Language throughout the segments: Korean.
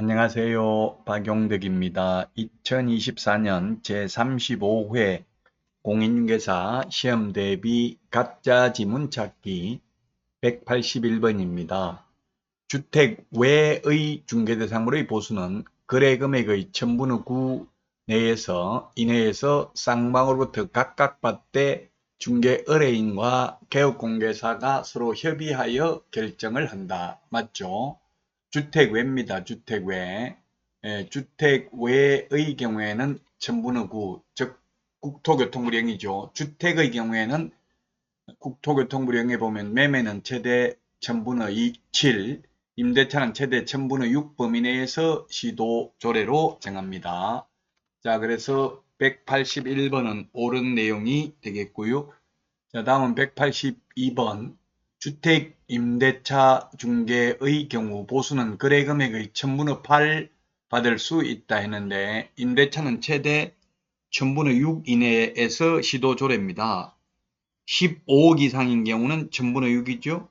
안녕하세요. 박용덕입니다. 2024년 제35회 공인중개사 시험 대비 가짜 지문 찾기 181번입니다. 주택 외의 중개대상물의 보수는 거래금액의 1000분의 9 내에서 이내에서 쌍방으로부터 각각 받되 중개 의뢰인과 개업공개사가 서로 협의하여 결정을 한다. 맞죠? 주택 외입니다. 주택 외. 주택 외의 경우에는 1000분의 9, 즉 국토교통부령이죠. 주택의 경우에는 국토교통부령에 보면 매매는 최대 1000분의 7, 임대차는 최대 1000분의 6 범위 내에서 시도 조례로 정합니다. 자, 그래서 181번은 옳은 내용이 되겠고요. 자, 다음은 182번. 주택 임대차 중개의 경우 보수는 거래금액의 1000분의 8 받을 수 있다 했는데 임대차는 최대 1000분의 6 이내에서 시도 조례입니다. 15억 이상인 경우는 1000분의 6이죠.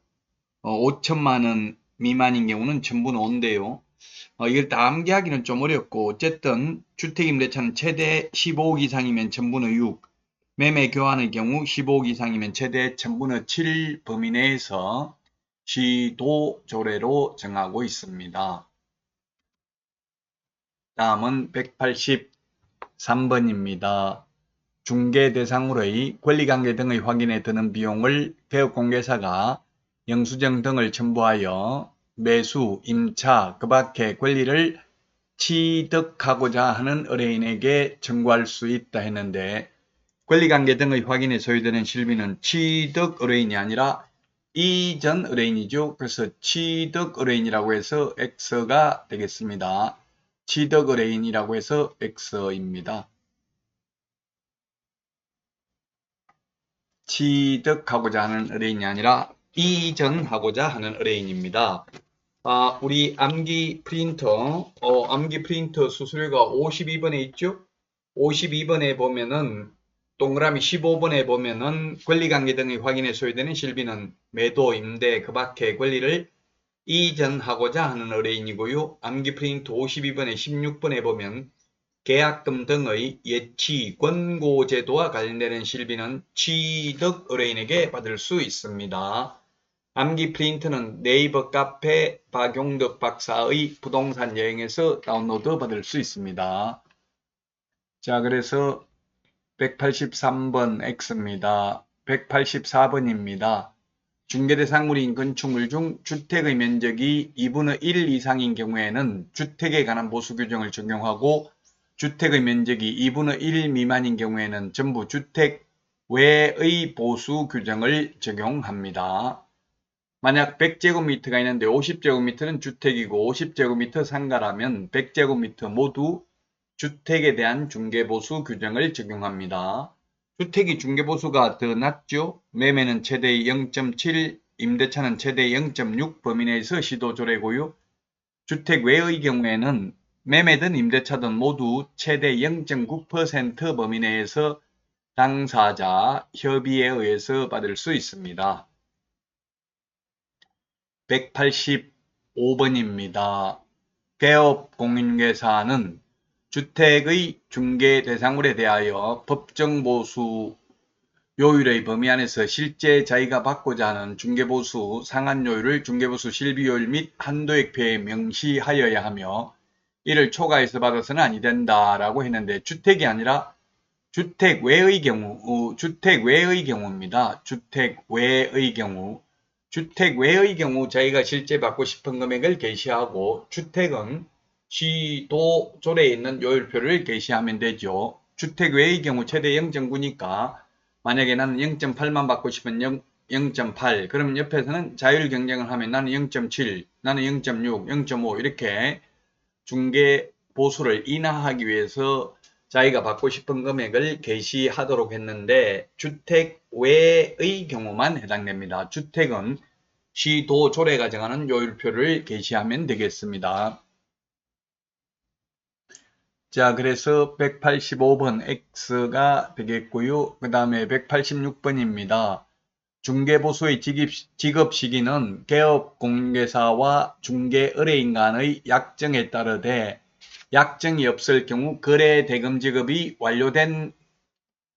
5천만 원 미만인 경우는 1000분의 5인데요. 이걸 다 암기하기는 좀 어렵고 어쨌든 주택임대차는 최대 15억 이상이면 1000분의 6, 매매 교환의 경우 15억 이상이면 최대 1000분의 7 범위 내에서 시도 조례로 정하고 있습니다. 다음은 183번입니다. 중개 대상으로의 권리관계 등의 확인에 드는 비용을 개업공개사가 영수증 등을 첨부하여 매수, 임차, 그 밖의 권리를 취득하고자 하는 의뢰인에게 청구할 수 있다 했는데 권리관계 등의 확인에 소요되는 실비는 취득 의뢰인이 아니라 이전 의뢰인이죠. 그래서 취득 의뢰인이라고 해서 X가 되겠습니다. 취득 의뢰인이라고 해서 X입니다. 취득하고자 하는 의뢰인이 아니라 이전하고자 하는 의뢰인입니다. 우리 암기 프린터 수수료가 52번에 있죠? 52번에 보면은 동그라미 15번에 보면은 권리관계 등의 확인에 소요되는 실비는 매도, 임대, 그 밖의 권리를 이전하고자 하는 의뢰인이고요. 암기 프린터 52번에 16번에 보면 계약금 등의 예치, 권고 제도와 관련되는 실비는 취득 의뢰인에게 받을 수 있습니다. 암기 프린트는 네이버 카페 박용덕 박사의 부동산 여행에서 다운로드 받을 수 있습니다. 자, 그래서 183번 X입니다. 184번입니다. 중개대상물인 건축물 중 주택의 면적이 2분의 1 이상인 경우에는 주택에 관한 보수 규정을 적용하고 주택의 면적이 2분의 1 미만인 경우에는 전부 주택 외의 보수 규정을 적용합니다. 만약 100제곱미터가 있는데 50제곱미터는 주택이고 50제곱미터 상가라면 100제곱미터 모두 주택에 대한 중개보수 규정을 적용합니다. 주택이 중개보수가 더 낮죠. 매매는 최대 0.7, 임대차는 최대 0.6 범위 내에서 시도조례고요. 주택 외의 경우에는 매매든 임대차든 모두 최대 0.9% 범위 내에서 당사자 협의에 의해서 받을 수 있습니다. 185번입니다. 개업 공인중개사는 주택의 중개 대상물에 대하여 법정보수 요율의 범위 안에서 실제 자기가 받고자 하는 중개보수 상한요율을 중개보수 실비요율 및 한도액표에 명시하여야 하며 이를 초과해서 받아서는 아니 된다라고 했는데 주택이 아니라 주택 외의 경우입니다. 주택 외의 경우 자기가 실제 받고 싶은 금액을 게시하고 주택은 시도 조례에 있는 요율표를 게시하면 되죠. 주택 외의 경우 최대 0.9니까 만약에 나는 0.8만 받고 싶으면 0.8 그러면 옆에서는 자율 경쟁을 하면 나는 0.7 나는 0.6 0.5 이렇게 중개 보수를 인하하기 위해서 자기가 받고 싶은 금액을 게시하도록 했는데 주택 외의 경우만 해당됩니다. 주택은 시도 조례가 정하는 요율표를 게시하면 되겠습니다. 자, 그래서 185번 X가 되겠고요. 그 다음에 186번입니다. 중개보수의 지급 시기는 개업공개사와 중개의뢰인 간의 약정에 따르되 약정이 없을 경우 거래 대금 지급이 완료된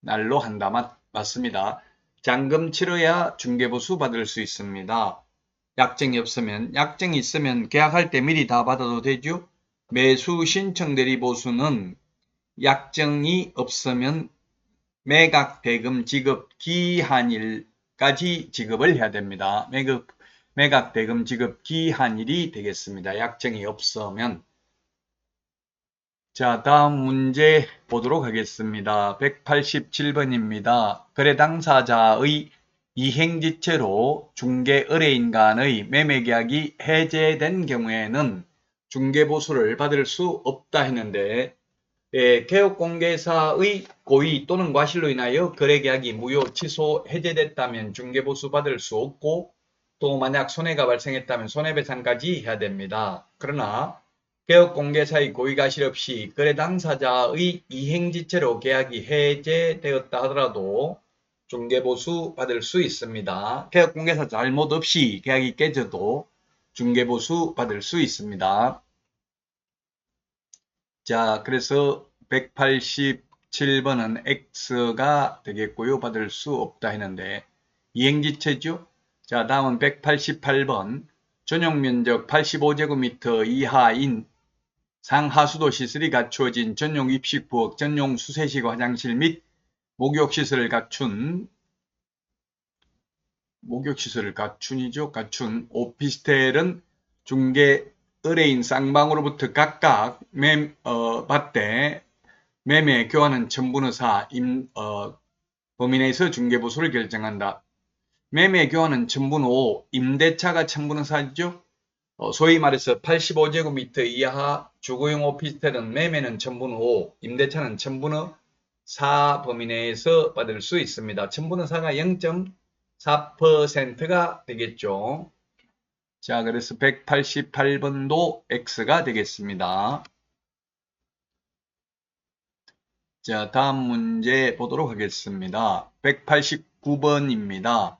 날로 한다. 맞습니다. 잔금 치러야 중개보수 받을 수 있습니다. 약정이 없으면, 약정이 있으면 계약할 때 미리 다 받아도 되죠. 매수 신청 대리 보수는 약정이 없으면 매각 대금 지급 기한일까지 지급을 해야 됩니다. 매각 대금 지급 기한일이 되겠습니다. 약정이 없으면. 자, 다음 문제 보도록 하겠습니다. 187번입니다. 거래 당사자의 이행지체로 중개의뢰인 간의 매매계약이 해제된 경우에는 중개보수를 받을 수 없다 했는데 개업공개사의 고의 또는 과실로 인하여 거래계약이 무효, 취소, 해제됐다면 중개보수 받을 수 없고 또 만약 손해가 발생했다면 손해배상까지 해야 됩니다. 그러나 개업공개사의 고의 과실 없이 거래 당사자의 이행지체로 계약이 해제되었다 하더라도 중개보수 받을 수 있습니다. 개업공개사 잘못 없이 계약이 깨져도 중개보수 받을 수 있습니다. 자, 그래서 187번은 X가 되겠고요. 받을 수 없다 했는데 이행지체죠. 자, 다음은 188번 전용면적 85제곱미터 이하인 상하수도 시설이 갖추어진 전용 입식 부엌, 전용 수세식 화장실 및 목욕시설을 갖춘 오피스텔은 중개 의뢰인 쌍방으로부터 각각 받되 매매 교환은 첨부는 범위 내에서 중개보수를 결정한다. 매매 교환은 첨부는 5, 임대차가 첨부는 4죠. 소위 말해서 85제곱미터 이하 주거용 오피스텔은 매매는 첨부는 5, 임대차는 첨부는 4 범위 내에서 받을 수 있습니다. 첨부는 4가 0.4%가 되겠죠. 자, 그래서 188번도 X가 되겠습니다. 자, 다음 문제 보도록 하겠습니다. 189번입니다.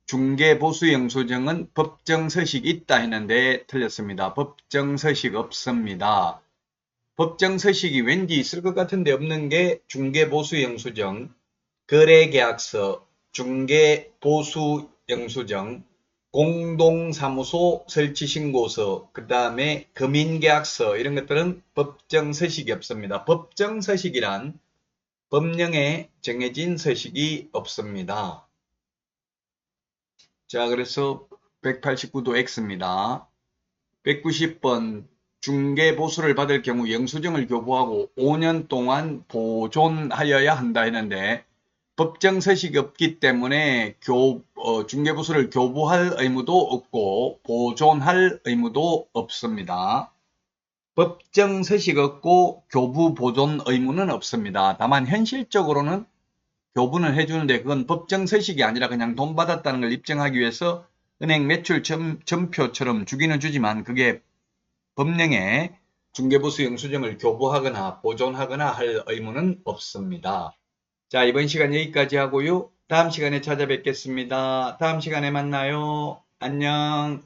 중개보수 영수증은 법정서식 있다 했는데 틀렸습니다. 법정서식 없습니다. 법정서식이 왠지 있을 것 같은데 없는 게 중개보수 영수증, 거래계약서, 중개보수 영수증, 공동사무소 설치신고서, 그 다음에 금인계약서 이런 것들은 법정서식이 없습니다. 법정서식이란 법령에 정해진 서식이 없습니다. 자, 그래서 189도 X입니다. 190번 중개보수를 받을 경우 영수증을 교부하고 5년 동안 보존하여야 한다 했는데 법정서식이 없기 때문에 중개보수를 교부할 의무도 없고 보존할 의무도 없습니다. 법정서식 없고 교부 보존 의무는 없습니다. 다만 현실적으로는 교부는 해주는데 그건 법정서식이 아니라 그냥 돈 받았다는 걸 입증하기 위해서 은행 매출 전표처럼 주기는 주지만 그게 법령에 중개보수 영수증을 교부하거나 보존하거나 할 의무는 없습니다. 자, 이번 시간 여기까지 하고요. 다음 시간에 찾아뵙겠습니다. 다음 시간에 만나요. 안녕.